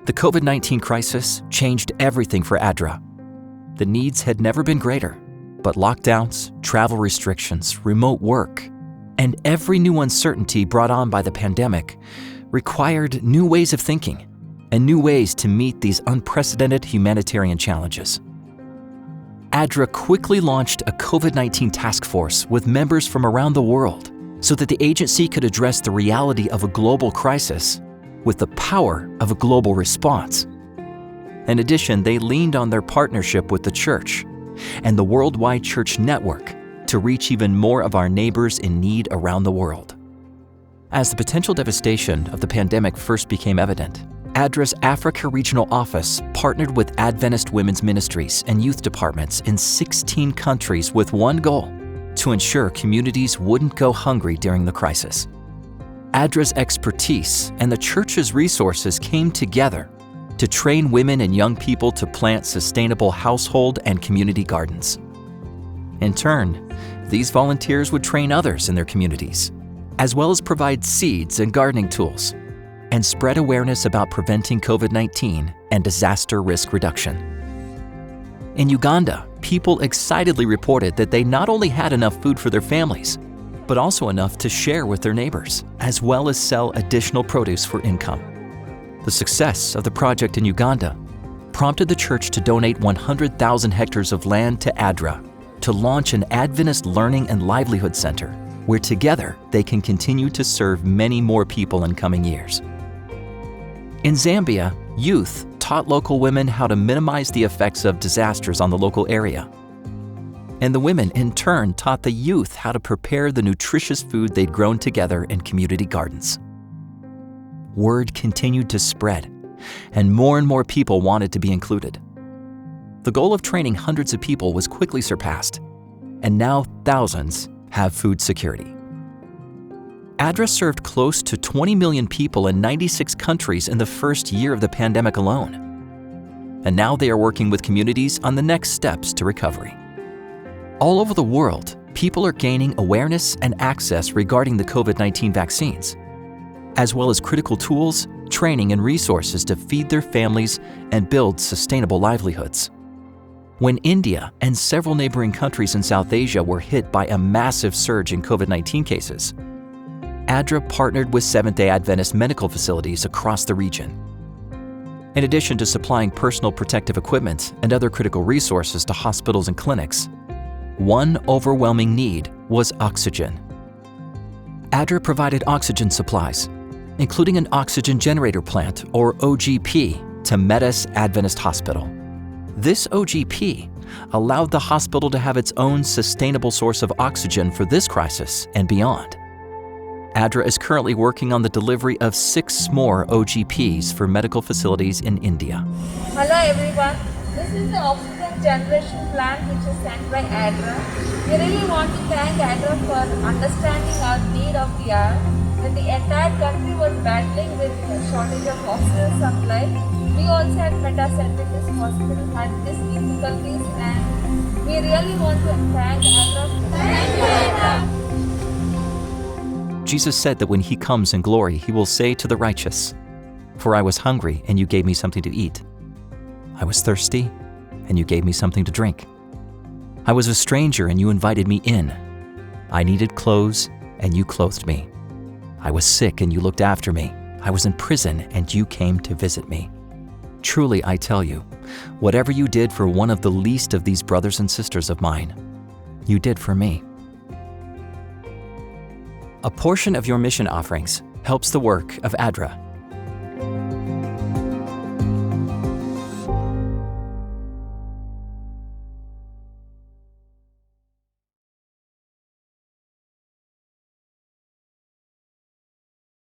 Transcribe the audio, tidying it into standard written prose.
The COVID-19 crisis changed everything for ADRA. The needs had never been greater, but lockdowns, travel restrictions, remote work, and every new uncertainty brought on by the pandemic required new ways of thinking and new ways to meet these unprecedented humanitarian challenges. ADRA quickly launched a COVID-19 task force with members from around the world so that the agency could address the reality of a global crisis with the power of a global response. In addition, they leaned on their partnership with the church and the worldwide church network to reach even more of our neighbors in need around the world. As the potential devastation of the pandemic first became evident, ADRA's Africa Regional Office partnered with Adventist Women's Ministries and youth departments in 16 countries with one goal: to ensure communities wouldn't go hungry during the crisis. ADRA's expertise and the church's resources came together to train women and young people to plant sustainable household and community gardens. In turn, these volunteers would train others in their communities, as well as provide seeds and gardening tools, and spread awareness about preventing COVID-19 and disaster risk reduction. In Uganda, people excitedly reported that they not only had enough food for their families, but also enough to share with their neighbors, as well as sell additional produce for income. The success of the project in Uganda prompted the church to donate 100,000 hectares of land to ADRA to launch an Adventist Learning and Livelihood Center, where together they can continue to serve many more people in coming years. In Zambia, youth taught local women how to minimize the effects of disasters on the local area. And the women, in turn, taught the youth how to prepare the nutritious food they'd grown together in community gardens. Word continued to spread, and more people wanted to be included. The goal of training hundreds of people was quickly surpassed, and now thousands have food security. ADRA served close to 20 million people in 96 countries in the first year of the pandemic alone. And now they are working with communities on the next steps to recovery. All over the world, people are gaining awareness and access regarding the COVID-19 vaccines, as well as critical tools, training, and resources to feed their families and build sustainable livelihoods. When India and several neighboring countries in South Asia were hit by a massive surge in COVID-19 cases, ADRA partnered with Seventh-day Adventist medical facilities across the region. In addition to supplying personal protective equipment and other critical resources to hospitals and clinics, one overwhelming need was oxygen. ADRA provided oxygen supplies, including an oxygen generator plant, or OGP, to Metis Adventist Hospital. This OGP allowed the hospital to have its own sustainable source of oxygen for this crisis and beyond. ADRA is currently working on the delivery of 6 more OGPs for medical facilities in India. Hello everyone, this is the oxygen generation plant which is sent by ADRA. We really want to thank ADRA for understanding our need of the hour. When the entire country was battling with a shortage of oxygen supply, we also at Metis Adventist Hospital had these difficulties, and we really want to thank ADRA. Thank you, ADRA. Jesus said that when he comes in glory, he will say to the righteous, "For I was hungry, and you gave me something to eat. I was thirsty, and you gave me something to drink. I was a stranger, and you invited me in. I needed clothes, and you clothed me. I was sick, and you looked after me. I was in prison, and you came to visit me. Truly, I tell you, whatever you did for one of the least of these brothers and sisters of mine, you did for me." A portion of your mission offerings helps the work of ADRA